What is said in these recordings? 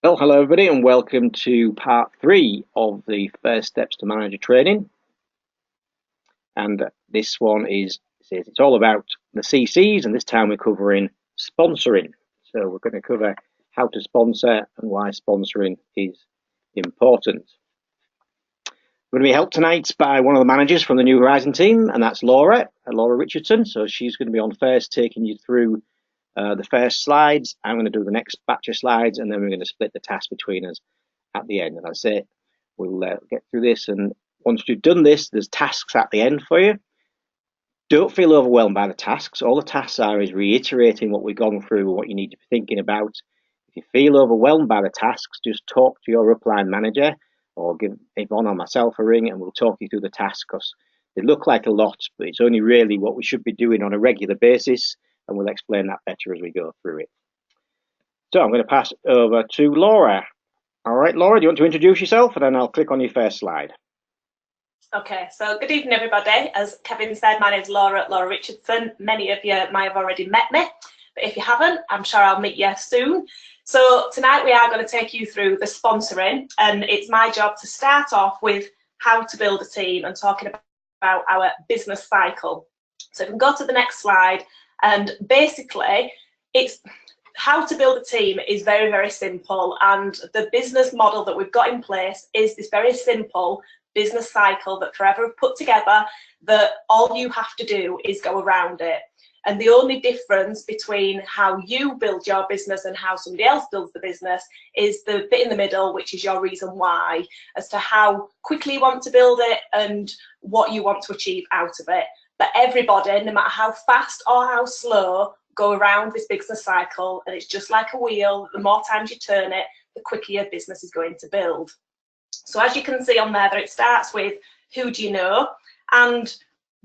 Well, hello everybody, and welcome to part 3 of the First Steps to Manager training. And this one says it's all about the CCs, and this time we're covering sponsoring. So we're going to cover how to sponsor and why sponsoring is important. We're going to be helped tonight by one of the managers from the New Horizon team, and that's Laura Richardson. So she's going to be on first, taking you through the first slides. I'm going to do the next batch of slides, and then we're going to split the task between us at the end. And that's it. We'll get through this, and once you've done this, there's tasks at the end for you. Don't feel overwhelmed by the tasks. All the tasks are is reiterating what we've gone through and what you need to be thinking about. If you feel overwhelmed by the tasks, just talk to your upline manager or give Yvonne or myself a ring, and we'll talk you through the tasks, because they look like a lot, but it's only really what we should be doing on a regular basis, and we'll explain that better as we go through it. So I'm going to pass over to Laura. All right, Laura, do you want to introduce yourself? And then I'll click on your first slide. Okay, so good evening, everybody. As Kevin said, my name is Laura Richardson. Many of you might have already met me, but if you haven't, I'm sure I'll meet you soon. So tonight we are going to take you through the sponsoring, and it's my job to start off with how to build a team and talking about our business cycle. So if we can go to the next slide, and basically it's how to build a team is very, very simple, and the business model that we've got in place is this very simple business cycle that Forever have put together, that all you have to do is go around it. And the only difference between how you build your business and how somebody else builds the business is the bit in the middle, which is your reason why, as to how quickly you want to build it and what you want to achieve out of it. But everybody, no matter how fast or how slow, go around this business cycle, and it's just like a wheel. The more times you turn it, the quicker your business is going to build. So as you can see on there, that it starts with who do you know, and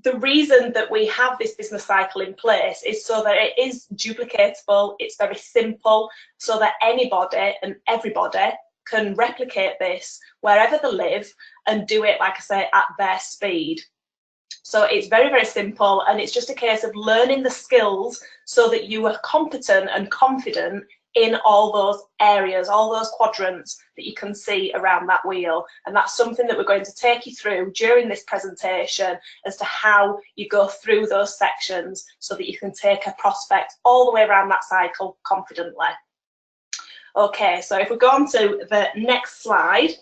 the reason that we have this business cycle in place is so that it is duplicatable, it's very simple, so that anybody and everybody can replicate this wherever they live and do it, like I say, at their speed. So it's very, very simple, and it's just a case of learning the skills so that you are competent and confident in all those areas, all those quadrants that you can see around that wheel. And that's something that we're going to take you through during this presentation, as to how you go through those sections so that you can take a prospect all the way around that cycle confidently. Okay, so if we go on to the next slide,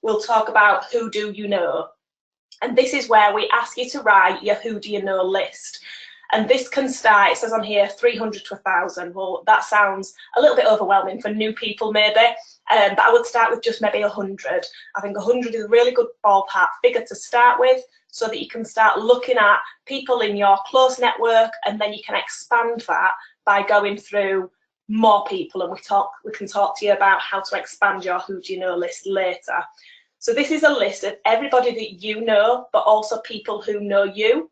we'll talk about who do you know. And this is where we ask you to write your who do you know list. And this can start, it says on here, 300 to 1,000. Well, that sounds a little bit overwhelming for new people maybe, but I would start with just maybe 100. I think 100 is a really good ballpark figure to start with, so that you can start looking at people in your close network, and then you can expand that by going through more people, and we can talk to you about how to expand your who do you know list later. So this is a list of everybody that you know, but also people who know you.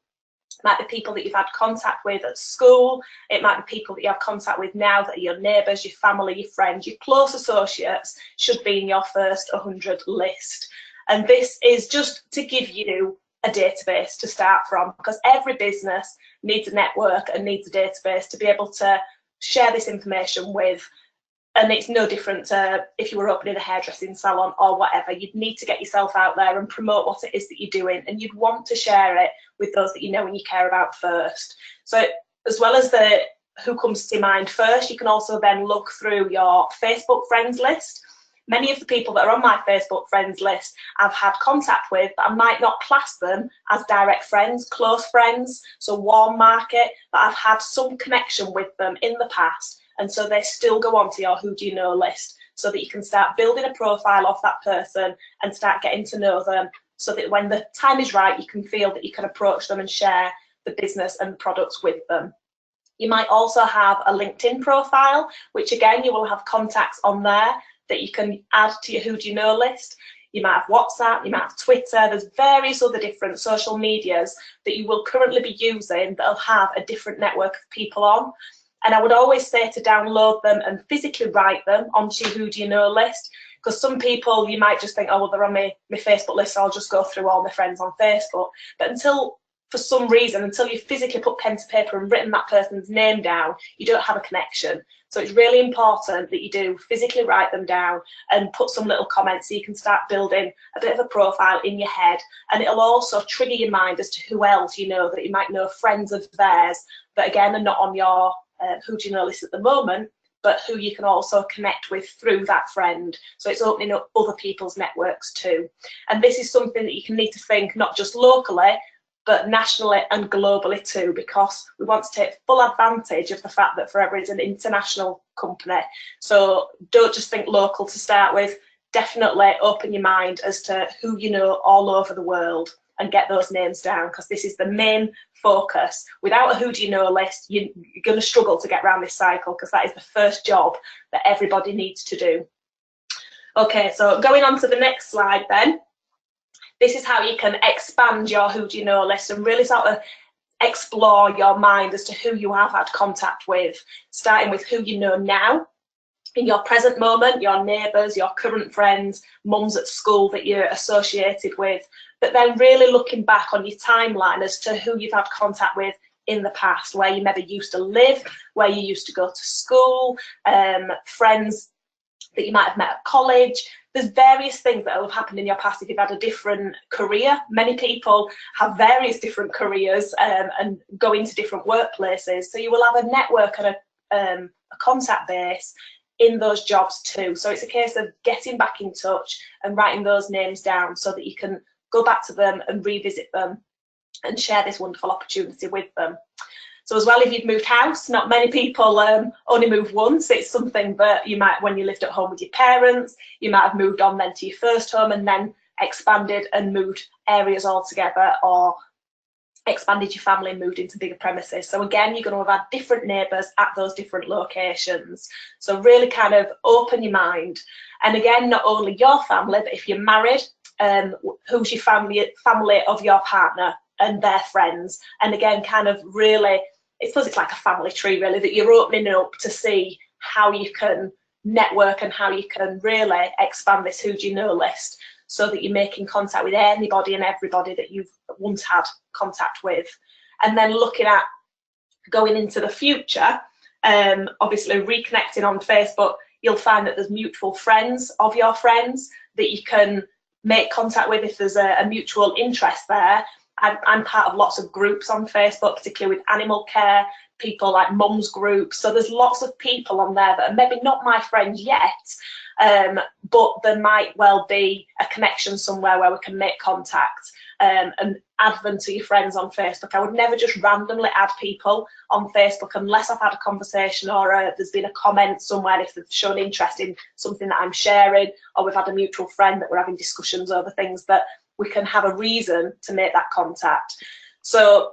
It might be people that you've had contact with at school. It might be people that you have contact with now that are your neighbours, your family, your friends, your close associates should be in your first 100 list. And this is just to give you a database to start from, because every business needs a network and needs a database to be able to share this information with. And it's no different to if you were opening a hairdressing salon or whatever. You'd need to get yourself out there and promote what it is that you're doing, and you'd want to share it with those that you know and you care about first. So as well as the who comes to mind first, you can also then look through your Facebook friends list. Many of the people that are on my Facebook friends list I've had contact with, but I might not class them as direct friends, close friends, so warm market, but I've had some connection with them in the past. And so they still go onto your who do you know list, so that you can start building a profile of that person and start getting to know them, so that when the time is right, you can feel that you can approach them and share the business and products with them. You might also have a LinkedIn profile, which again, you will have contacts on there that you can add to your who do you know list. You might have WhatsApp, you might have Twitter, there's various other different social medias that you will currently be using that'll have a different network of people on. And I would always say to download them and physically write them onto your who do you know list, because some people, you might just think, oh, well, they're on my Facebook list, so I'll just go through all my friends on Facebook. But until for some reason, until you physically put pen to paper and written that person's name down, you don't have a connection. So it's really important that you do physically write them down and put some little comments so you can start building a bit of a profile in your head. And it'll also trigger your mind as to who else you know, that you might know, friends of theirs that again are not on your who do you know list at the moment, but who you can also connect with through that friend. So it's opening up other people's networks too. And this is something that you can need to think not just locally, but nationally and globally too, because we want to take full advantage of the fact that Forever is an international company. So don't just think local to start with. Definitely open your mind as to who you know all over the world and get those names down, because this is the main focus. Without a who do you know list, you're going to struggle to get around this cycle, because that is the first job that everybody needs to do. Okay, so going on to the next slide then. This is how you can expand your who do you know list and really sort of explore your mind as to who you have had contact with, starting with who you know now, in your present moment, your neighbours, your current friends, mums at school that you're associated with, but then really looking back on your timeline as to who you've had contact with in the past, where you maybe used to live, where you used to go to school, friends that you might have met at college. There's various things that will have happened in your past if you've had a different career. Many people have various different careers and go into different workplaces. So you will have a network and a contact base in those jobs too. So it's a case of getting back in touch and writing those names down so that you can go back to them and revisit them and share this wonderful opportunity with them. So as well, if you've moved house, not many people only move once. It's something that you might, when you lived at home with your parents, you might have moved on then to your first home and then expanded and moved areas altogether, or expanded your family and moved into bigger premises. So again, you're going to have had different neighbours at those different locations. So really kind of open your mind. And again, not only your family, but if you're married, who's your family of your partner and their friends. And again, kind of really, I suppose it's like a family tree really, that you're opening up to see how you can network and how you can really expand this who do you know list, so that you're making contact with anybody and everybody that you've once had contact with. And then looking at going into the future, obviously reconnecting on Facebook, you'll find that there's mutual friends of your friends that you can make contact with if there's a mutual interest there. I'm part of lots of groups on Facebook, particularly with animal care, people like mums groups. So there's lots of people on there that are maybe not my friends yet, but there might well be a connection somewhere where we can make contact and add them to your friends on Facebook. I would never just randomly add people on Facebook unless I've had a conversation or there's been a comment somewhere, if they've shown interest in something that I'm sharing, or we've had a mutual friend that we're having discussions over things that we can have a reason to make that contact. So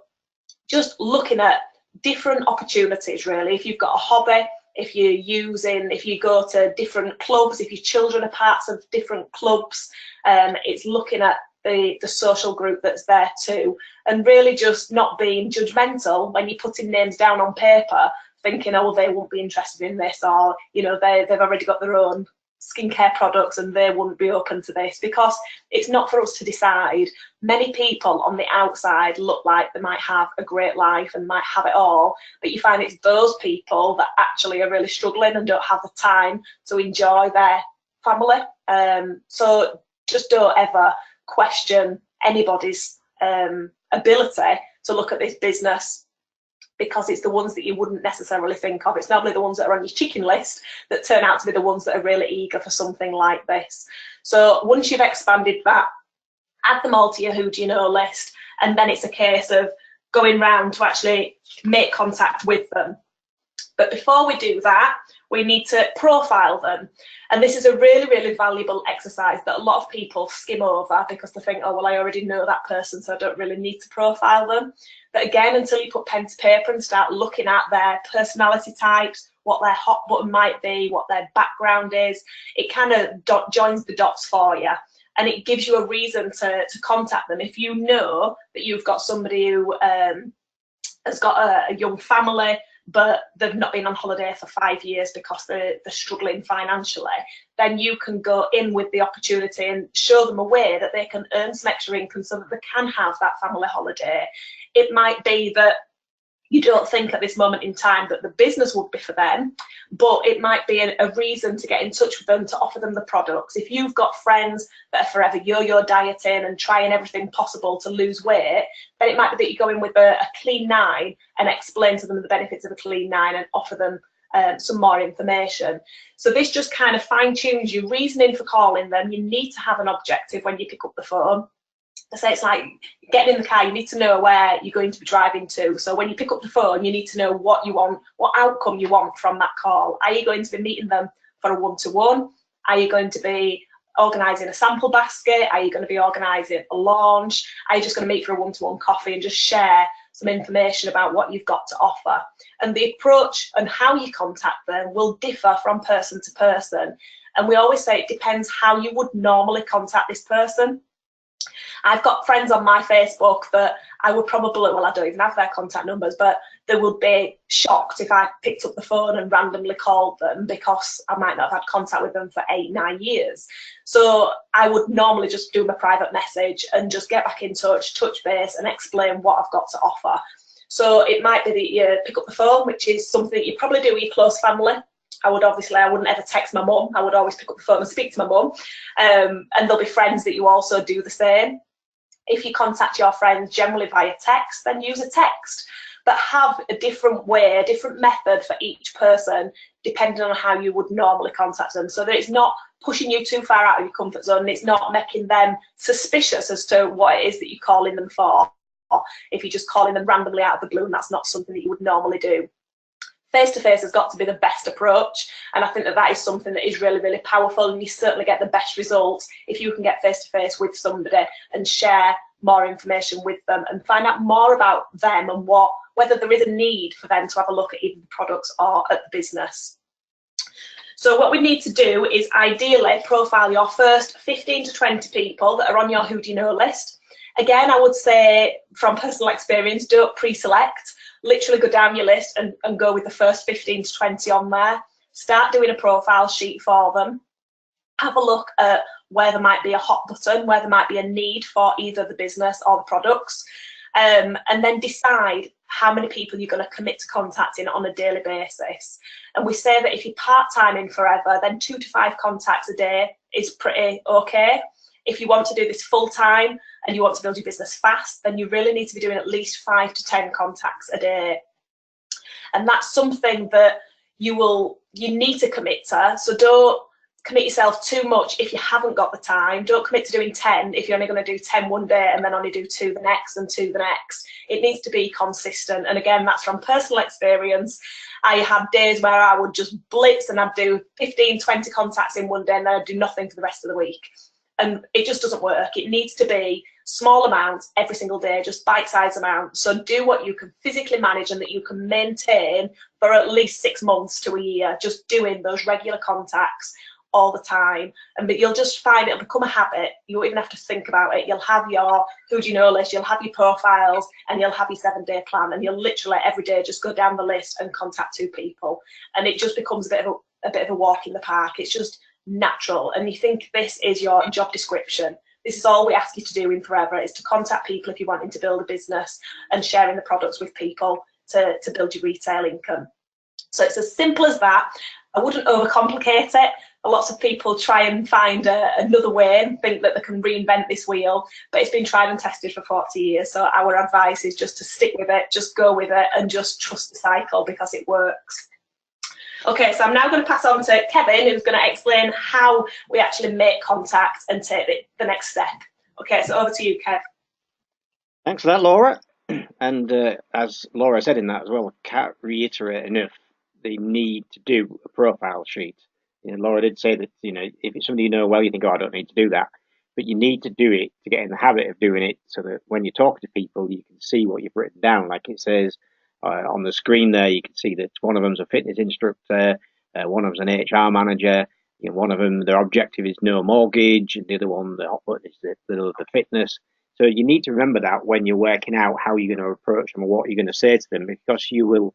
just looking at different opportunities really. If you've got a hobby, if you go to different clubs, if your children are parts of different clubs, it's looking at the social group that's there too, and really just not being judgmental when you're putting names down on paper, thinking, oh, they won't be interested in this, or you know, they've already got their own skincare products and they wouldn't be open to this, because it's not for us to decide. Many people on the outside look like they might have a great life and might have it all, but you find it's those people that actually are really struggling and don't have the time to enjoy their family. So just don't ever question anybody's ability to look at this business, because it's the ones that you wouldn't necessarily think of. It's normally the ones that are on your chicken list that turn out to be the ones that are really eager for something like this. So once you've expanded that, add them all to your who do you know list, and then it's a case of going round to actually make contact with them. But before we do that, we need to profile them. And this is a really, really valuable exercise that a lot of people skim over because they think, oh, well, I already know that person, so I don't really need to profile them. But again, until you put pen to paper and start looking at their personality types, what their hot button might be, what their background is, it kind of joins the dots for you. And it gives you a reason to contact them. If you know that you've got somebody who has got a young family, but they've not been on holiday for 5 years because they're struggling financially, then you can go in with the opportunity and show them a way that they can earn some extra income so that they can have that family holiday. It might be that you don't think at this moment in time that the business would be for them, but it might be a reason to get in touch with them to offer them the products. If you've got friends that are forever yo-yo dieting and trying everything possible to lose weight, then it might be that you go in with a clean 9 and explain to them the benefits of a clean 9 and offer them some more information. So this just kind of fine-tunes your reasoning for calling them. You need to have an objective when you pick up the phone. So it's like getting in the car, you need to know where you're going to be driving to. So when you pick up the phone, you need to know what you want, what outcome you want from that call. Are you going to be meeting them for a one-to-one? Are you going to be organising a sample basket? Are you going to be organising a launch? Are you just going to meet for a one-to-one coffee and just share some information about what you've got to offer? And the approach and how you contact them will differ from person to person. And we always say it depends how you would normally contact this person. I've got friends on my Facebook that I would probably, well, I don't even have their contact numbers, but they would be shocked if I picked up the phone and randomly called them because I might not have had contact with them for 8-9 years. So I would normally just do my private message and just get back in touch base and explain what I've got to offer. So it might be that you pick up the phone, which is something that you probably do with your close family. I wouldn't ever text my mum. I would always pick up the phone and speak to my mum. And there'll be friends that you also do the same. If you contact your friends generally via text, then use a text. But have a different way, a different method for each person, depending on how you would normally contact them. So that it's not pushing you too far out of your comfort zone. And it's not making them suspicious as to what it is that you're calling them for. Or if you're just calling them randomly out of the blue, and that's not something that you would normally do. Face-to-face has got to be the best approach, and I think that is something that is really, really powerful, and you certainly get the best results if you can get face-to-face with somebody and share more information with them and find out more about them and whether there is a need for them to have a look at either the products or at the business. So what we need to do is ideally profile your first 15 to 20 people that are on your who do you know list. Again, I would say from personal experience, don't pre-select. Literally go down your list and go with the first 15 to 20 on there. Start doing a profile sheet for them. Have a look at where there might be a hot button, where there might be a need for either the business or the products, and then decide how many people you're going to commit to contacting on a daily basis. And we say that if you're part-timing forever, then 2 to 5 contacts a day is pretty okay. If you want to do this full-time and you want to build your business fast, then you really need to be doing at least 5 to 10 contacts a day. And that's something that you need to commit to. So don't commit yourself too much if you haven't got the time. Don't commit to doing 10 if you're only going to do 10 one day and then only do 2 the next and 2 the next. It needs to be consistent. And again, that's from personal experience. I had days where I would just blitz and I'd do 15, 20 contacts in one day and then I'd do nothing for the rest of the week. And it just doesn't work. It needs to be small amounts every single day, just bite-sized amounts. So do what you can physically manage and that you can maintain for at least 6 months to a year, just doing those regular contacts all the time. And but you'll just find it'll become a habit. You won't even have to think about it. You'll have your who do you know list, you'll have your profiles, and you'll have your 7-day plan. And you'll literally every day just go down the list and contact 2 people. And it just becomes a bit of a walk in the park. It's just natural, and you think this is your job description. This is all we ask you to do in Forever, is to contact people if you're wanting to build a business and sharing the products with people to build your retail income. So it's as simple as that. I wouldn't overcomplicate it. Lots of people try and find another way and think that they can reinvent this wheel, but it's been tried and tested for 40 years. So our advice is just to stick with it, just go with it, and just trust the cycle because it works. Okay, so I'm now going to pass on to Kevin, who's going to explain how we actually make contact and take the next step. Okay, so over to you, Kev. Thanks for that, Laura. And as Laura said in that as well, I can't reiterate enough the need to do a profile sheet. Laura did say that, if it's somebody you know well, you think, oh, I don't need to do that. But you need to do it to get in the habit of doing it so that when you talk to people, you can see what you've written down. Like it says, on the screen there, you can see that one of them's a fitness instructor, one of them's an HR manager, one of them, their objective is no mortgage, and the other one, the hot button is the fitness. So you need to remember that when you're working out how you're going to approach them or what you're going to say to them, because you will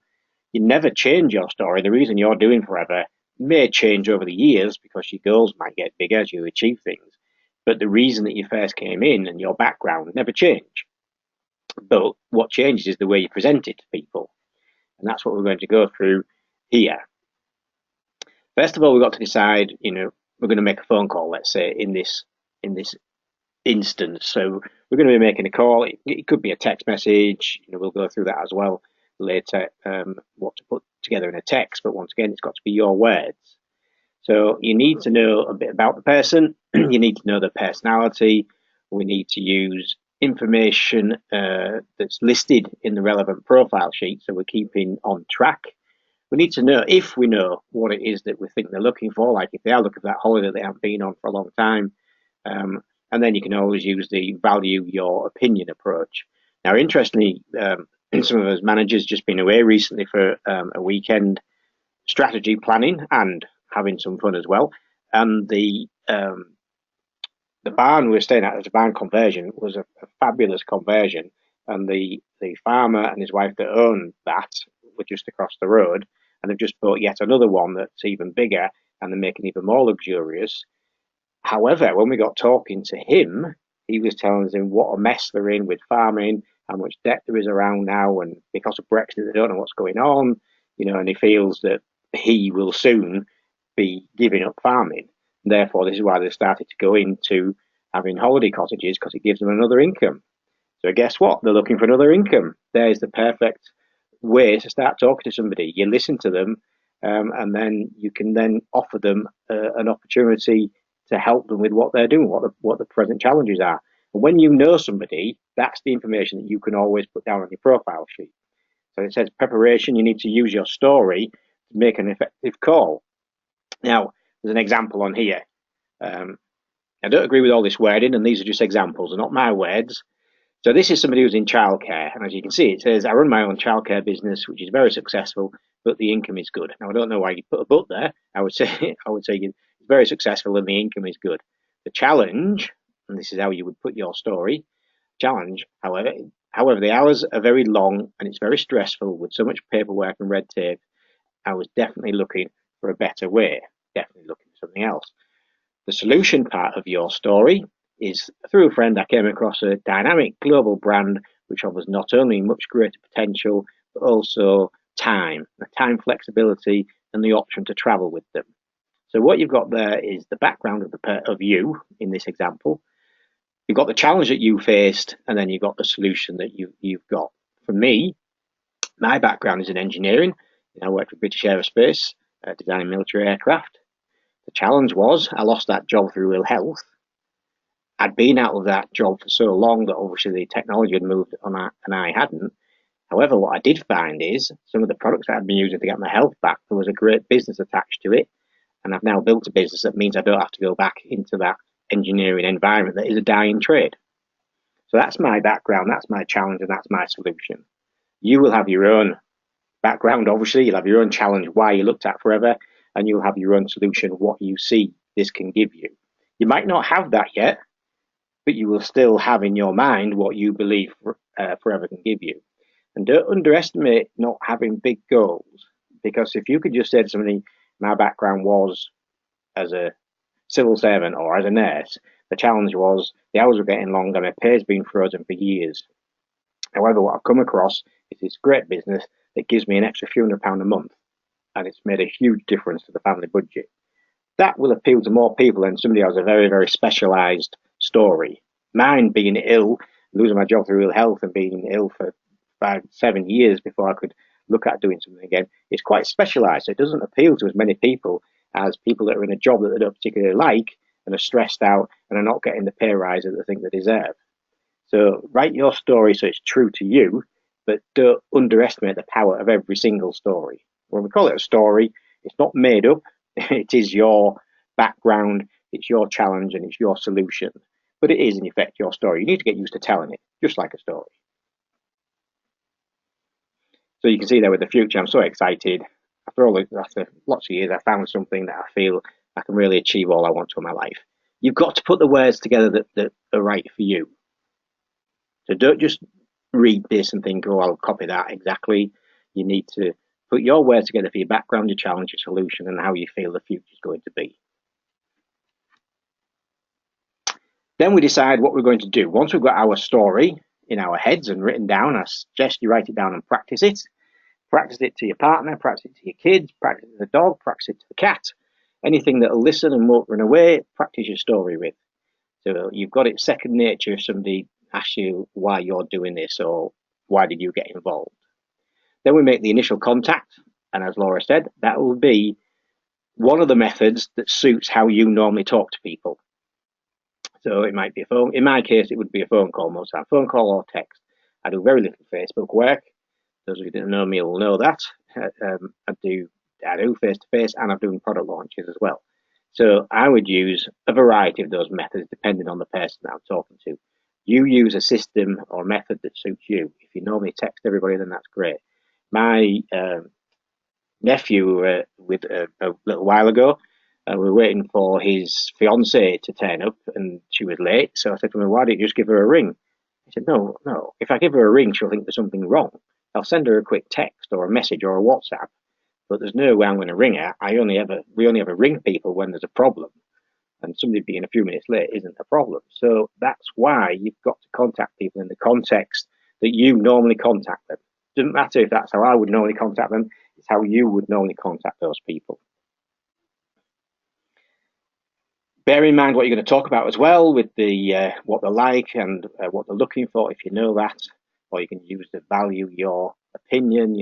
You never change your story. The reason you're doing forever may change over the years because your goals might get bigger as you achieve things. But the reason that you first came in and your background never change. But what changes is the way you present it to people. And that's what we're going to go through here. First of all, we've got to decide, we're going to make a phone call, let's say, in this instance. So we're going to be making a call. It could be a text message. We'll go through that as well later, what to put together in a text. But once again, it's got to be your words. So you need to know a bit about the person. You need to know their personality. We need to use information that's listed in the relevant profile sheet, so we're keeping on track. We need to know, if we know what it is that we think they're looking for, like if they are looking for that holiday they haven't been on for a long time. And then you can always use the value your opinion approach. Now, interestingly, some of us managers just been away recently for a weekend strategy planning and having some fun as well. And the barn we were staying at, as a barn conversion, was a fabulous conversion. And the farmer and his wife that owned that were just across the road, and they've just bought yet another one that's even bigger, and they're making even more luxurious. However, when we got talking to him, he was telling us what a mess they're in with farming, how much debt there is around now, and because of Brexit, they don't know what's going on, and he feels that he will soon be giving up farming. And therefore, this is why they've started to go into having holiday cottages, because it gives them another income. So guess what? They're looking for another income. There's the perfect way to start talking to somebody. You listen to them, and then you can then offer them an opportunity to help them with what they're doing, what the present challenges are. And when you know somebody, that's the information that you can always put down on your profile sheet. So it says preparation. You need to use your story to make an effective call. Now, there's an example on here. I don't agree with all this wording, and these are just examples, they're not my words. So this is somebody who's in childcare, and as you can see, it says, I run my own childcare business, which is very successful, but the income is good. Now, I don't know why you put a but there. I would say it's very successful and the income is good. The challenge, and this is how you would put your story, challenge, however, the hours are very long and it's very stressful with so much paperwork and red tape. I was definitely looking for a better way, definitely looking for something else. The solution part of your story is, through a friend, I came across a dynamic global brand which offers not only much greater potential, but also time flexibility, and the option to travel with them. So what you've got there is the background of you in this example. You've got the challenge that you faced, and then you've got the solution that you've got. For me, my background is in engineering. I worked for British Aerospace, designing military aircraft. The challenge was I lost that job through ill health. I'd been out of that job for so long that obviously the technology had moved on and I hadn't. However, what I did find is some of the products that I'd been using to get my health back, there was a great business attached to it. And I've now built a business that means I don't have to go back into that engineering environment that is a dying trade. So that's my background, that's my challenge, and that's my solution. You will have your own background, obviously. You'll have your own challenge, why you looked at forever, and you'll have your own solution, what you see this can give you. You might not have that yet, but you will still have in your mind what you believe forever can give you. And don't underestimate not having big goals, because if you could just say to somebody, my background was as a civil servant or as a nurse, the challenge was the hours were getting longer, my pay's been frozen for years. However, what I've come across is this great business that gives me an extra few £100 a month, and it's made a huge difference to the family budget. That will appeal to more people than somebody who has a very, very specialised story. Mine being ill, losing my job through ill health and being ill for 5-7 years before I could look at doing something again, is quite specialised. So it doesn't appeal to as many people as people that are in a job that they don't particularly like and are stressed out and are not getting the pay rise that they think they deserve. So write your story so it's true to you, but don't underestimate the power of every single story. When we call it a story, it's not made up. It is your background, it's your challenge, and it's your solution. But it is, in effect, your story. You need to get used to telling it, just like a story. So you can see there with the future, I'm so excited. After lots of years, I found something that I feel I can really achieve all I want to in my life. You've got to put the words together that are right for you. So don't just read this and think, oh, I'll copy that exactly. You need to put your words together for your background, your challenge, your solution, and how you feel the future is going to be. Then we decide what we're going to do. Once we've got our story in our heads and written down, I suggest you write it down and practice it. Practice it to your partner, practice it to your kids, practice it to the dog, practice it to the cat. Anything that'll listen and won't run away, practice your story with. So you've got it second nature if somebody asks you why you're doing this or why did you get involved. Then we make the initial contact, and as Laura said, that will be one of the methods that suits how you normally talk to people. So it might be a phone. In my case, it would be a phone call most of the time, phone call or text. I do very little Facebook work. Those who don't know me will know that. I do face-to-face, and I'm doing product launches as well. So I would use a variety of those methods depending on the person that I'm talking to. You use a system or method that suits you. If you normally text everybody, then that's great. My nephew, with a little while ago, we were waiting for his fiancée to turn up, and she was late. So I said to him, "Why don't you just give her a ring?" He said, "No. If I give her a ring, she'll think there's something wrong. I'll send her a quick text or a message or a WhatsApp, but there's no way I'm going to ring her. We only ever ring people when there's a problem, and somebody being a few minutes late isn't a problem." So that's why you've got to contact people in the context that you normally contact them. Doesn't matter if that's how I would normally contact them. It's how you would normally contact those people. Bear in mind what you're going to talk about as well, with the what they're like and what they're looking for, if you know that, or you can use the value your opinion.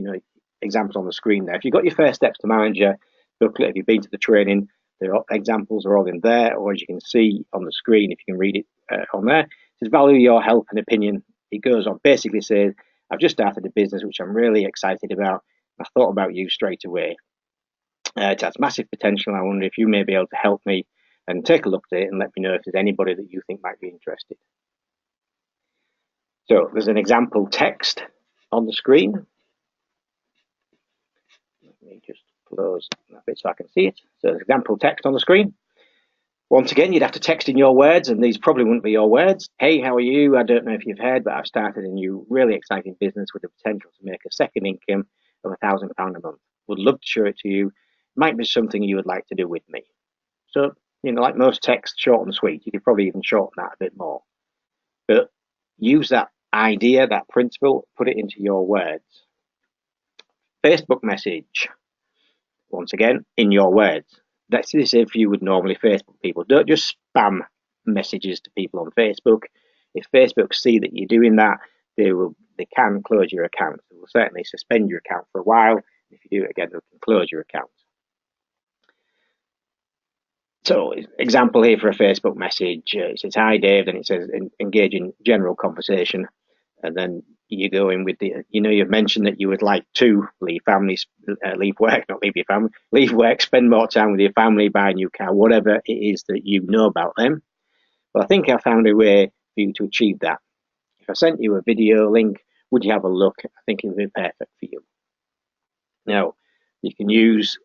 Examples on the screen there. If you've got your First Steps to Manager booklet, if you've been to the training, examples are all in there, or as you can see on the screen, if you can read it on there, it says value your help and opinion. It goes on, basically says, I've just started a business which I'm really excited about. I thought about you straight away. It has massive potential. I wonder if you may be able to help me, and take a look at it and let me know if there's anybody that you think might be interested. So there's an example text on the screen. Let me just close that bit so I can see it. So there's example text on the screen. Once again, you'd have to text in your words, and these probably wouldn't be your words. "Hey, how are you? I don't know if you've heard, but I've started a new really exciting business with the potential to make a second income of £1,000 a month. Would love to show it to you. Might be something you would like to do with me." So, like most text, short and sweet. You could probably even shorten that a bit more. But use that idea, that principle, put it into your words. Facebook message. Once again, in your words. That's as if you would normally Facebook people. Don't just spam messages to people on Facebook. If Facebook see that you're doing that, they can close your account. They will certainly suspend your account for a while. If you do it again, they can close your account. So, example here for a Facebook message, it says, "Hi Dave," then it says, "Engage in general conversation." And then you go in with you've mentioned that you would like to leave work, spend more time with your family, buy a new car, whatever it is that you know about them. Well, I think I found a way for you to achieve that. If I sent you a video link, would you have a look? I think it would be perfect for you. Now, you can use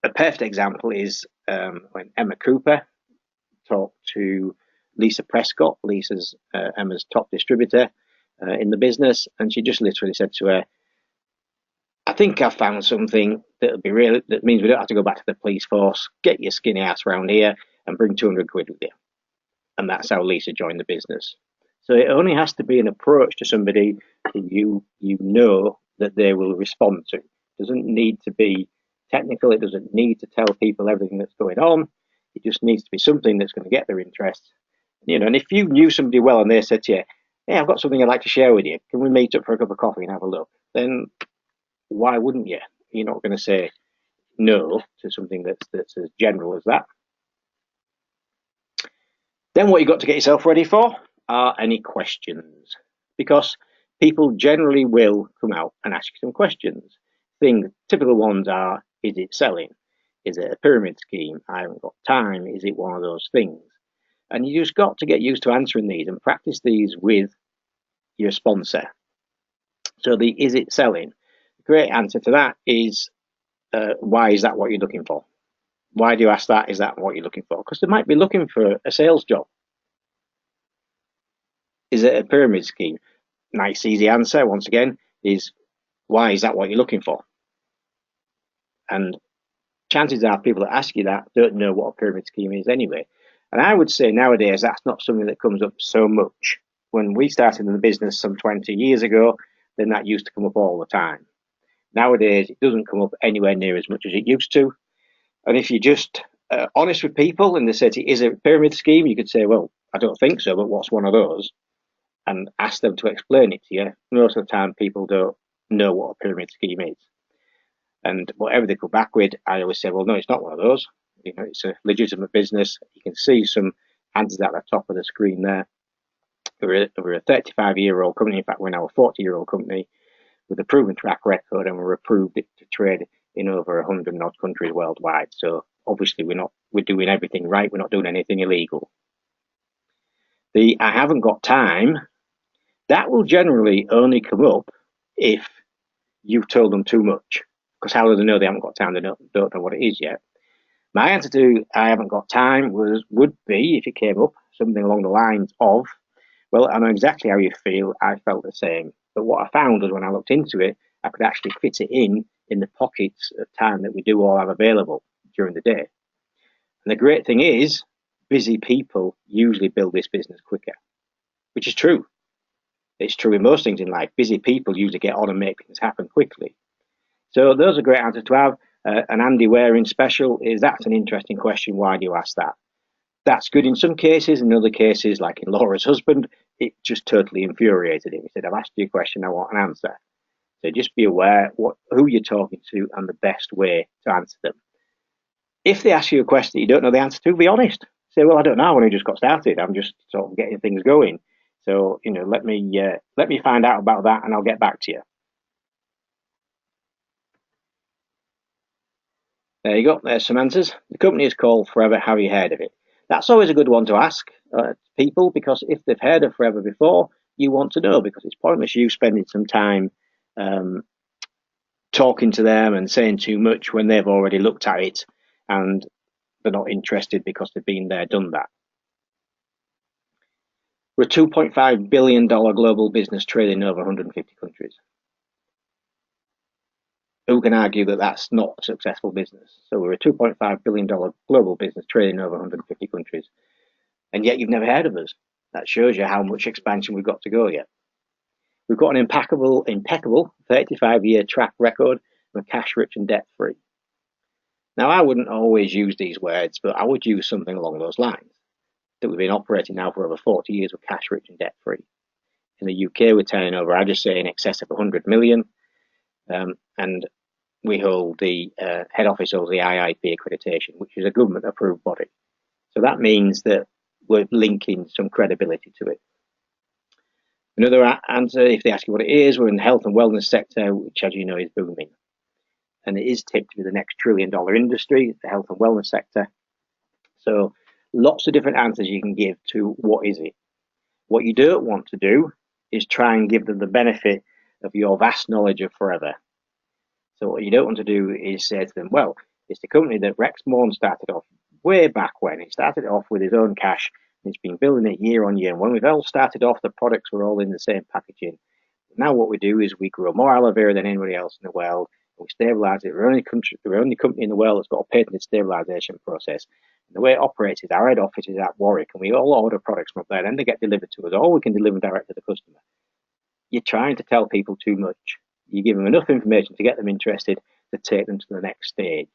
a perfect example is when Emma Cooper talked to Lisa Prescott. Lisa's Emma's top distributor in the business, and she just literally said to her, "I think I've found something that means we don't have to go back to the police force. Get your skinny ass around here and bring 200 quid with you." And that's how Lisa joined the business. So it only has to be an approach to somebody that you know that they will respond to. It doesn't need to be technical. It doesn't need to tell people everything that's going on. It just needs to be something that's going to get their interest. And if you knew somebody well and they said to you, "Hey, I've got something I'd like to share with you. Can we meet up for a cup of coffee and have a look?" Then why wouldn't you? You're not going to say no to something that's as general as that. Then what you've got to get yourself ready for are any questions, because people generally will come out and ask you some questions. Typical ones are, is it selling? Is it a pyramid scheme? I haven't got time. Is it one of those things? And you just got to get used to answering these and practice these with your sponsor. So the is it selling? The great answer to that is, why is that what you're looking for? Why do you ask that? Is that what you're looking for? Because they might be looking for a sales job. Is it a pyramid scheme? Nice, easy answer, once again, is why is that what you're looking for? And chances are people that ask you that don't know what a pyramid scheme is anyway. And I would say nowadays that's not something that comes up so much. When we started in the business some 20 years ago, then that used to come up all the time. Nowadays, it doesn't come up anywhere near as much as it used to. And if you're just honest with people and they say it is a pyramid scheme, you could say, well, I don't think so, but what's one of those? And ask them to explain it to you. Most of the time, people don't know what a pyramid scheme is. And whatever they come back with, I always say, well, no, it's not one of those. You know, it's a legitimate business. You can see some answers at the top of the screen there. We're a 35-year-old company. In fact, we're now a 40-year-old company with a proven track record, and we're approved to trade in over 100 odd countries worldwide. So obviously, we're doing everything right. We're not doing anything illegal. The I haven't got time, that will generally only come up if you've told them too much. Because how do they know they haven't got time? They don't know what it is yet. My answer to I haven't got time would be, if it came up, something along the lines of, well, I know exactly how you feel. I felt the same. But what I found was when I looked into it, I could actually fit it in the pockets of time that we do all have available during the day. And the great thing is, busy people usually build this business quicker, which is true. It's true in most things in life. Busy people usually get on and make things happen quickly. So those are great answers to have. An Andy Waring special that's an interesting question. Why do you ask that? That's good in some cases. In other cases, like in Laura's husband, it just totally infuriated him. He said, I've asked you a question, I want an answer. So just be aware who you're talking to and the best way to answer them. If they ask you a question that you don't know the answer to, be honest. Say, well, I don't know. I only just got started. I'm just sort of getting things going. So, let me find out about that and I'll get back to you. There you go. There's some answers. The company is called Forever. Have you heard of it? That's always a good one to ask people, because if they've heard of Forever before, you want to know, because it's pointless you spending some time talking to them and saying too much when they've already looked at it and they're not interested because they've been there, done that. We're a $2.5 billion global business trading in over 150 countries. Who can argue that that's not a successful business? So we're a $2.5 billion global business trading in over 150 countries. And yet you've never heard of us. That shows you how much expansion we've got to go yet. We've got an impeccable 35-year track record. We're cash rich and debt free. Now, I wouldn't always use these words, but I would use something along those lines. That we've been operating now for over 40 years with cash rich and debt free. In the UK, we're turning over, I just say, in excess of 100 million. And we hold the head office holds the IIP accreditation, which is a government approved body. So that means that we're linking some credibility to it. Another answer, if they ask you what it is, we're in the health and wellness sector, which, as you know, is booming. And it is tipped to be the next $1 trillion industry, the health and wellness sector. So lots of different answers you can give to what is it. What you don't want to do is try and give them the benefit of your vast knowledge of Forever. So what you don't want to do is say to them, well, it's the company that Rex Morn started off way back when. He started off with his own cash, and he's been building it year on year. And when we've all started off, the products were all in the same packaging. Now what we do is we grow more aloe vera than anybody else in the world. We stabilise it. We're the only company in the world that's got a patented stabilisation process. And the way it operates is our head office is at Warwick, and we all order products from up there. Then they get delivered to us, or we can deliver direct to the customer. You're trying to tell people too much. You give them enough information to get them interested to take them to the next stage.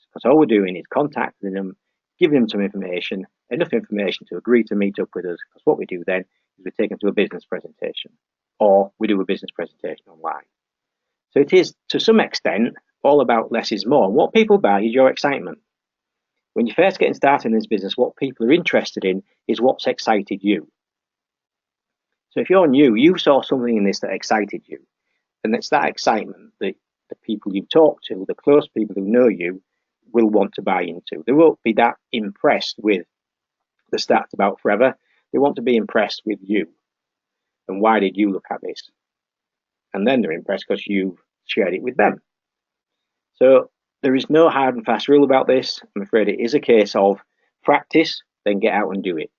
Because all we're doing is contacting them, giving them some information, enough information to agree to meet up with us. Because what we do then is we take them to a business presentation, or we do a business presentation online. So it is, to some extent, all about less is more. And what people buy is your excitement. When you're first getting started in this business, what people are interested in is what's excited you. So if you're new, you saw something in this that excited you. And it's that excitement that the people you talk to, the close people who know you, will want to buy into. They won't be that impressed with the stats about Forever. They want to be impressed with you. And why did you look at this? And then they're impressed because you've shared it with them. So there is no hard and fast rule about this. I'm afraid it is a case of practice, then get out and do it.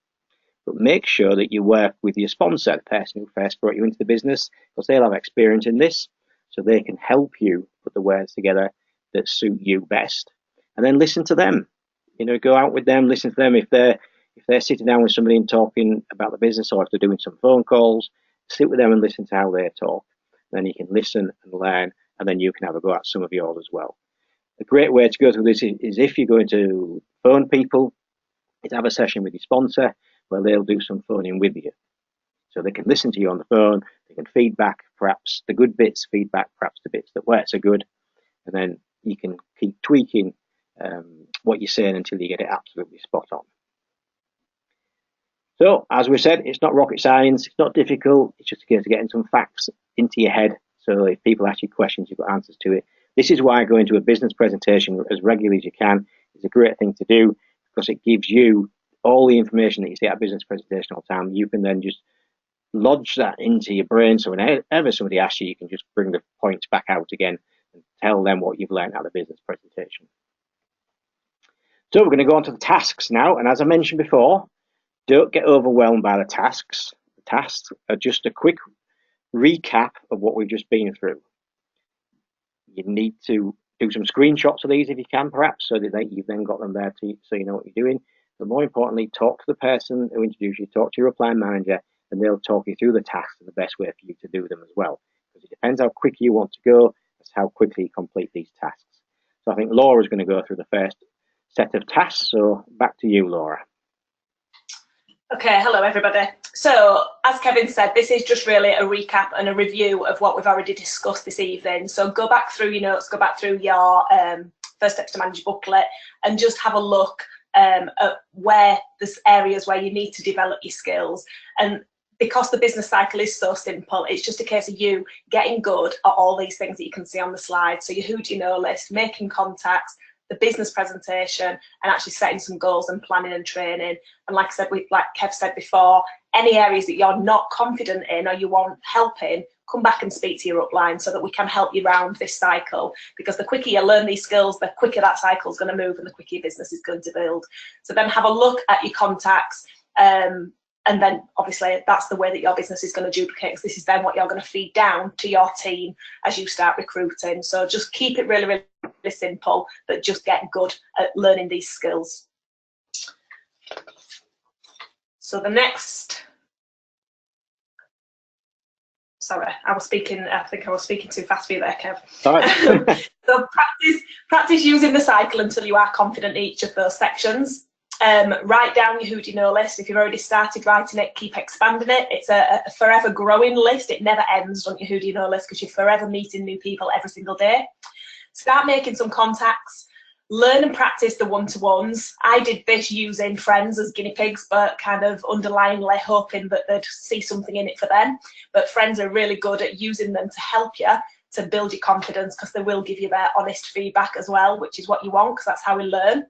But make sure that you work with your sponsor, the person who first brought you into the business, because they'll have experience in this, so they can help you put the words together that suit you best, and then listen to them. You know, go out with them, listen to them. If they're sitting down with somebody and talking about the business, or if they're doing some phone calls, sit with them and listen to how they talk. Then you can listen and learn, and then you can have a go at some of yours as well. A great way to go through this is if you're going to phone people, is have a session with your sponsor where they'll do some phoning with you. So they can listen to you on the phone, they can feedback perhaps the good bits, feedback perhaps the bits that weren't so good, and then you can keep tweaking what you're saying until you get it absolutely spot on. So, as we said, it's not rocket science, it's not difficult, it's just a case of getting some facts into your head, so if people ask you questions, you've got answers to it. This is why going to a business presentation as regularly as you can is a great thing to do, because it gives you all the information that you see at a business presentation all the time. You can then just lodge that into your brain, so whenever somebody asks you, you can just bring the points back out again and tell them what you've learned at the business presentation. So we're going to go on to the tasks now, and as I mentioned before, don't get overwhelmed by the tasks. The tasks are just a quick recap of what we've just been through. You need to do some screenshots of these if you can, perhaps, so that you've then got them there so you know what you're doing. But more importantly, talk to the person who introduced you, talk to your plan manager, and they'll talk you through the tasks and the best way for you to do them as well. Because it depends how quick you want to go, that's how quickly you complete these tasks. So I think Laura's going to go through the first set of tasks. So back to you, Laura. Okay, hello everybody. So as Kevin said, this is just really a recap and a review of what we've already discussed this evening. So go back through your notes, go back through your First Steps to Manage booklet, and just have a look at where there's areas where you need to develop your skills. And because the business cycle is so simple, it's just a case of you getting good at all these things that you can see on the slide. So your who do you know list, making contacts, the business presentation, and actually setting some goals and planning and training. And like I said, like Kev said before, any areas that you're not confident in or you want help in, come back and speak to your upline so that we can help you around this cycle. Because the quicker you learn these skills, the quicker that cycle is going to move and the quicker your business is going to build. So then have a look at your contacts, and then obviously that's the way that your business is going to duplicate, because this is then what you're going to feed down to your team as you start recruiting. So just keep it really, really simple, but just get good at learning these skills. So the next, sorry, I think I was speaking too fast for you there, Kev. Sorry. So practice using the cycle until you are confident in each of those sections. Write down your who do you know list. If you've already started writing it, keep expanding it. It's a forever growing list. It never ends on your who do you know list, because you're forever meeting new people every single day. Start making some contacts. Learn and practice the one-to-ones. I did this using friends as guinea pigs, but kind of underlyingly hoping that they'd see something in it for them. But friends are really good at using them to help you to build your confidence, because they will give you their honest feedback as well, which is what you want, because that's how we learn.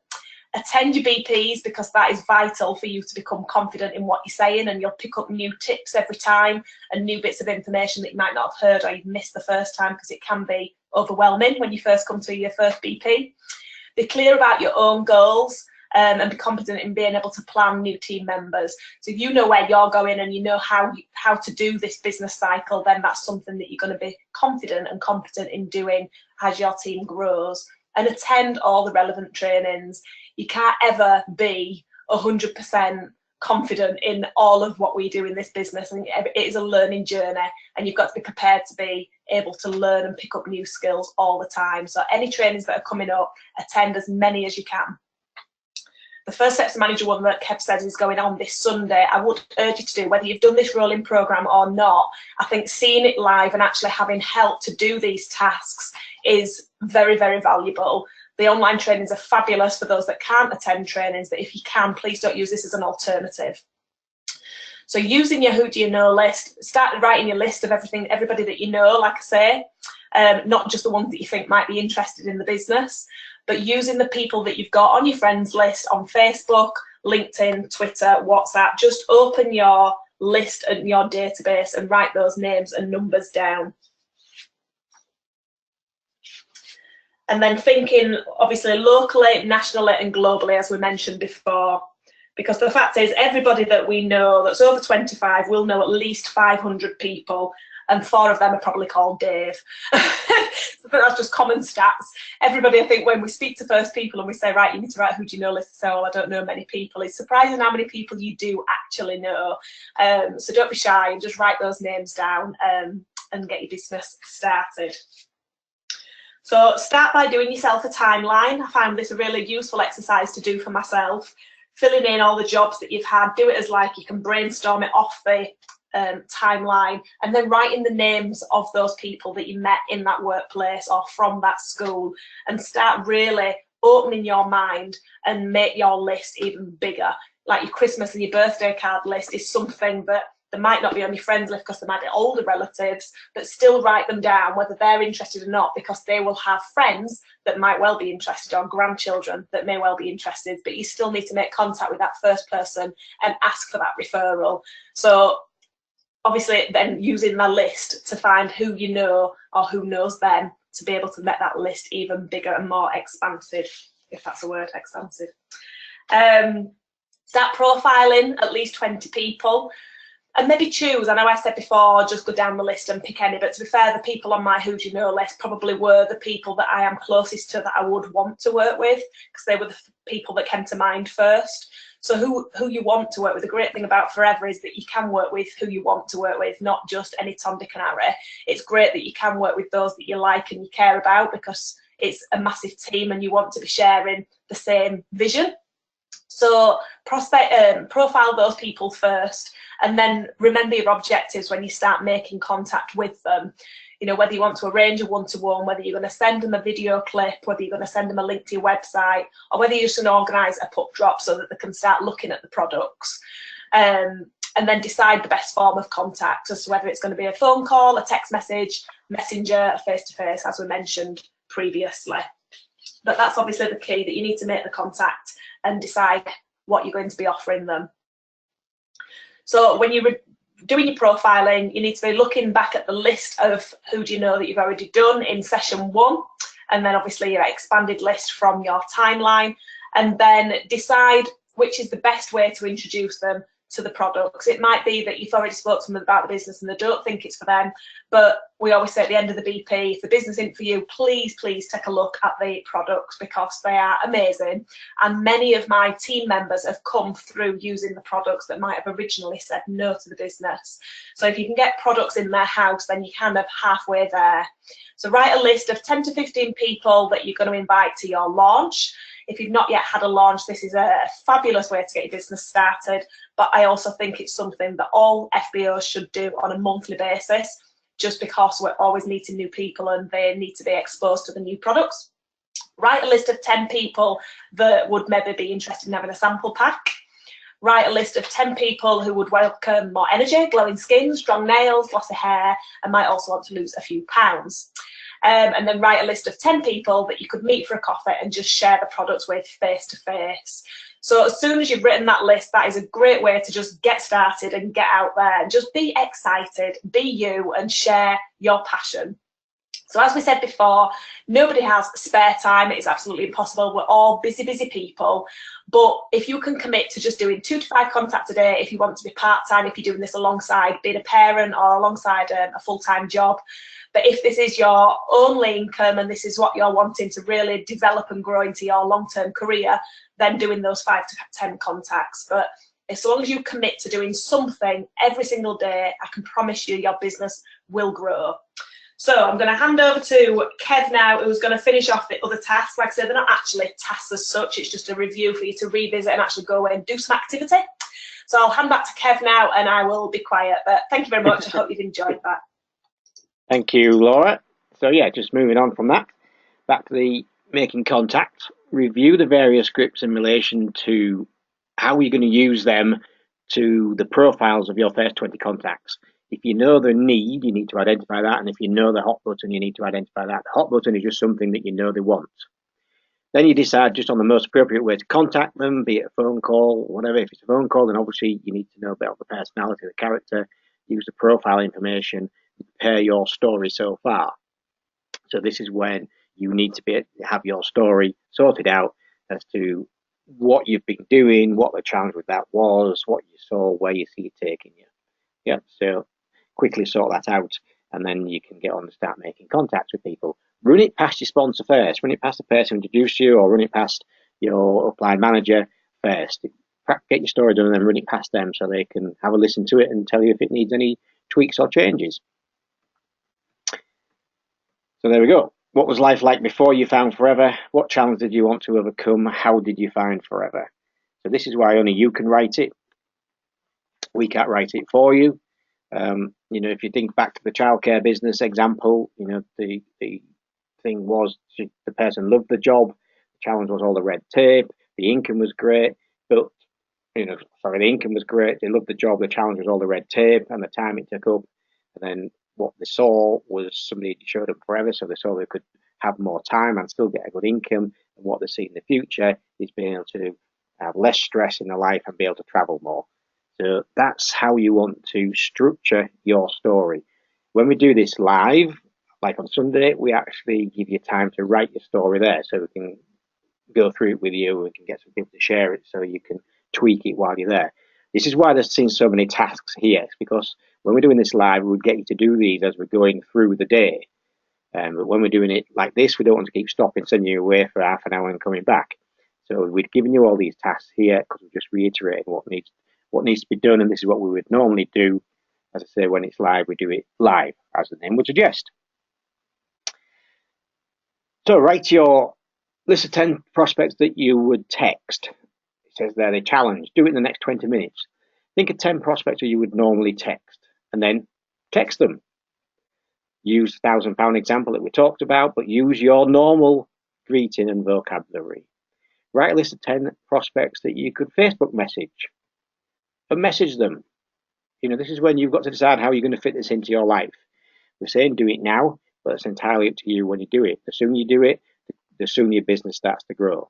Attend your BPs, because that is vital for you to become confident in what you're saying, and you'll pick up new tips every time and new bits of information that you might not have heard or you've missed the first time, because it can be overwhelming when you first come to your first BP. Be clear about your own goals, and be competent in being able to plan new team members. So if you know where you're going and you know how to do this business cycle, then that's something that you're going to be confident and competent in doing as your team grows. And attend all the relevant trainings. You can't ever be 100% confident in all of what we do in this business, and it is a learning journey, and you've got to be prepared to be able to learn and pick up new skills all the time. So any trainings that are coming up, attend as many as you can. The First Steps to Manager one that Kev says is going on this Sunday, I would urge you to do, whether you've done this rolling programme or not. I think seeing it live and actually having help to do these tasks is very, very valuable. The online trainings are fabulous for those that can't attend trainings, but if you can, please don't use this as an alternative. So using your who do you know list, start writing your list of everybody that you know, like I say, not just the ones that you think might be interested in the business, but using the people that you've got on your friends list on Facebook, LinkedIn, Twitter, WhatsApp. Just open your list and your database and write those names and numbers down. And then thinking, obviously, locally, nationally and globally, as we mentioned before, because the fact is everybody that we know that's over 25 will know at least 500 people and 4 of them are probably called Dave. But that's just common stats. Everybody, I think, when we speak to first people and we say, right, you need to write who do you know list, say, well, I don't know many people. It's surprising how many people you do actually know. So don't be shy and just write those names down and get your business started. So start by doing yourself a timeline. I found this a really useful exercise to do for myself. Filling in all the jobs that you've had, do it as like you can brainstorm it off the timeline, and then write in the names of those people that you met in that workplace or from that school, and start really opening your mind and make your list even bigger. Like your Christmas and your birthday card list is something that they might not be on your friends list because they might be older relatives, but still write them down whether they're interested or not, because they will have friends that might well be interested or grandchildren that may well be interested, but you still need to make contact with that first person and ask for that referral. So obviously then using the list to find who you know or who knows them to be able to make that list even bigger and more expansive, if that's a word, expansive. Start profiling at least 20 people. And maybe choose, I know I said before, just go down the list and pick any, but to be fair, the people on my who do you know list probably were the people that I am closest to that I would want to work with, because they were the people that came to mind first. So who you want to work with, the great thing about Forever is that you can work with who you want to work with, not just any Tom, Dick and Harry. It's great that you can work with those that you like and you care about, because it's a massive team and you want to be sharing the same vision. So profile those people first, and then remember your objectives when you start making contact with them. You know, whether you want to arrange a one-to-one, whether you're going to send them a video clip, whether you're going to send them a link to your website, or whether you're just going to organise a puck drop so that they can start looking at the products. And then decide the best form of contact, as to whether it's going to be a phone call, a text message, messenger, a face-to-face, as we mentioned previously. But that's obviously the key, that you need to make the contact and decide what you're going to be offering them. So when you're doing your profiling, you need to be looking back at the list of who do you know that you've already done in session 1, and then obviously your expanded list from your timeline, and then decide which is the best way to introduce them to the products. It might be that you've already spoke to them about the business and they don't think it's for them, but we always say at the end of the BP, if the business isn't for you, please take a look at the products, because they are amazing, and many of my team members have come through using the products that might have originally said no to the business. So if you can get products in their house, then you're kind of halfway there. So write a list of 10 to 15 people that you're going to invite to your launch. If you've not yet had a launch, this is a fabulous way to get your business started, but I also think it's something that all FBOs should do on a monthly basis, just because we're always meeting new people and they need to be exposed to the new products. Write a list of 10 people that would maybe be interested in having a sample pack. Write a list of 10 people who would welcome more energy, glowing skin, strong nails, glossy hair, and might also want to lose a few pounds. And then write a list of 10 people that you could meet for a coffee and just share the products with face to face. So as soon as you've written that list, that is a great way to just get started and get out there. Just be excited, be you, and share your passion. So as we said before, nobody has spare time. It's absolutely impossible. We're all busy, busy people. But if you can commit to just doing 2 to 5 contacts a day, if you want to be part-time, if you're doing this alongside being a parent or alongside a full-time job, but if this is your only income and this is what you're wanting to really develop and grow into your long-term career, then doing those 5 to 10 contacts. But as long as you commit to doing something every single day, I can promise you your business will grow. So I'm going to hand over to Kev now, who's going to finish off the other tasks. Like I said, they're not actually tasks as such, it's just a review for you to revisit and actually go away and do some activity. So I'll hand back to Kev now and I will be quiet. But thank you very much. I hope you've enjoyed that. Thank you, Laura. So yeah, just moving on from that, back to the making contact. Review the various scripts in relation to how you're going to use them to the profiles of your first 20 contacts. If you know the need, you need to identify that, and if you know the hot button, you need to identify that. The hot button is just something that you know they want. Then you decide just on the most appropriate way to contact them, be it a phone call or whatever. If it's a phone call, then obviously you need to know about the personality, the character, use the profile information, prepare your story so far. So this is when you need to have your story sorted out as to what you've been doing, what the challenge with that was, what you saw, where you see it taking you. Yeah, so quickly sort that out. and then you can get on and start making contacts with people. Run it past your sponsor first. Run it past the person who introduced you, or run it past your upline manager first. Get your story done and then run it past them so they can have a listen to it and tell you if it needs any tweaks or changes. So there we go. What was life like before you found forever? What challenge did you want to overcome? How did you find forever? So this is why only you can write it. We can't write it for you. If you think back to the childcare business example, the thing was the person loved the job. The challenge was all the red tape. The income was great, but the income was great. They loved the job. The challenge was all the red tape and the time it took up. And then what they saw was somebody showed up forever, so they saw they could have more time and still get a good income. And what they see in the future is being able to have less stress in their life and be able to travel more. So that's how you want to structure your story. When we do this live, like on Sunday, we actually give you time to write your story there, so we can go through it with you. We can get some people to share it so you can tweak it while you're there. This is why there's seen so many tasks here. It's because when we're doing this live, we would get you to do these as we're going through the day. But when we're doing it like this, we don't want to keep stopping, sending you away for half an hour and coming back. So we've given you all these tasks here because we're just reiterating what needs to be done, and this is what we would normally do. As I say, when it's live, we do it live, as the name would suggest. So write your list of 10 prospects that you would text. It says there, the challenge. Do it in the next 20 minutes. Think of 10 prospects that you would normally text, and then text them. Use the £1,000 example that we talked about, but use your normal greeting and vocabulary. Write a list of 10 prospects that you could Facebook message, and message them. This is when you've got to decide how you're going to fit this into your life. We're saying do it now, but it's entirely up to you when you do it. The sooner you do it, the sooner your business starts to grow.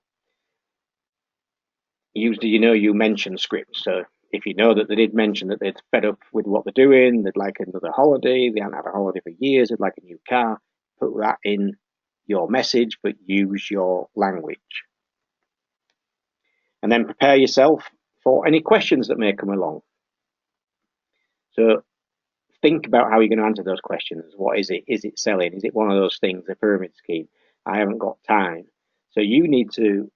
Usually, you mention scripts. So if you know that they did mention that they'd fed up with what they're doing, they'd like another holiday, they haven't had a holiday for years, they'd like a new car, put that in your message, but use your language. And then prepare yourself for any questions that may come along. So think about how you're going to answer those questions. What is it? Is it selling? Is it one of those things, a pyramid scheme? I haven't got time. So you need to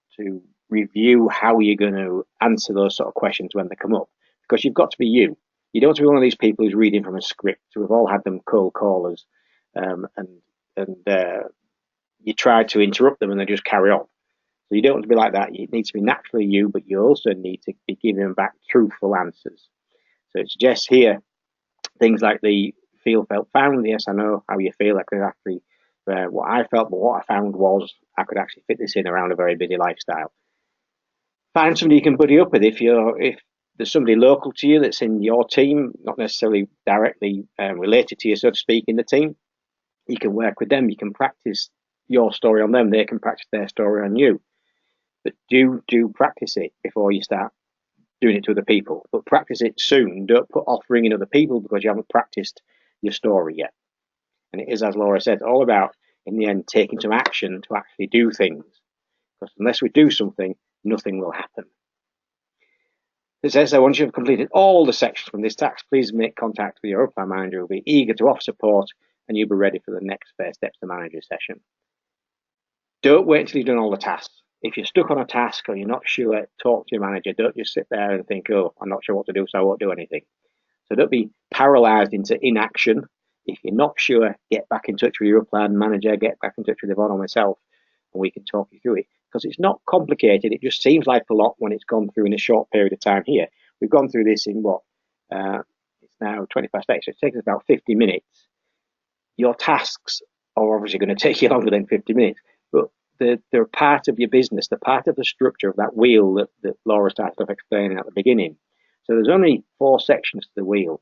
review how you're going to answer those sort of questions when they come up, because you've got to be you. You don't want to be one of these people who's reading from a script. We've all had them cold callers, and you try to interrupt them and they just carry on. So you don't want to be like that. You need to be naturally you, but you also need to be giving them back truthful answers. So it suggests here things like the feel, felt, found. Yes, I know how you feel. I could actually, what I felt, but what I found was I could actually fit this in around a very busy lifestyle. Find somebody you can buddy up with. If there's somebody local to you that's in your team, not necessarily directly related to you, so to speak, in the team, you can work with them. You can practice your story on them. They can practice their story on you. But do practice it before you start doing it to other people. But practice it soon. Don't put off ringing other people because you haven't practiced your story yet. And it is, as Laura said, all about, in the end, taking some action to actually do things. Because unless we do something, nothing will happen. It says, so once you've completed all the sections from this task, please make contact with your upline manager who will be eager to offer support, and you'll be ready for the next First Steps to Manager session. Don't wait until you've done all the tasks. If you're stuck on a task or you're not sure, talk to your manager. Don't just sit there and think, oh, I'm not sure what to do, so I won't do anything. So don't be paralyzed into inaction. If you're not sure, get back in touch with your upline manager, get back in touch with Yvonne or myself, and we can talk you through it. Because it's not complicated. It just seems like a lot when it's gone through in a short period of time here. We've gone through this in it's now 20 past 8, so it takes us about 50 minutes. Your tasks are obviously going to take you longer than 50 minutes, but they're part of your business. They're part of the structure of that wheel that Laura started off explaining at the beginning. So there's only 4 sections to the wheel.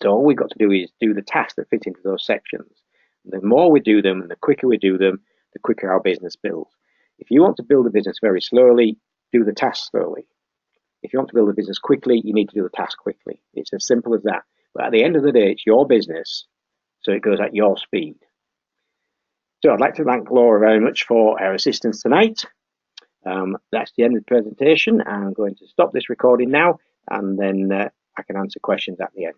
So all we've got to do is do the tasks that fit into those sections. And the more we do them and the quicker we do them, the quicker our business builds. If you want to build a business very slowly, do the tasks slowly. If you want to build a business quickly, you need to do the task quickly. It's as simple as that. But at the end of the day, it's your business, so it goes at your speed. So I'd like to thank Laura very much for her assistance tonight. That's the end of the presentation. I'm going to stop this recording now, and then I can answer questions at the end.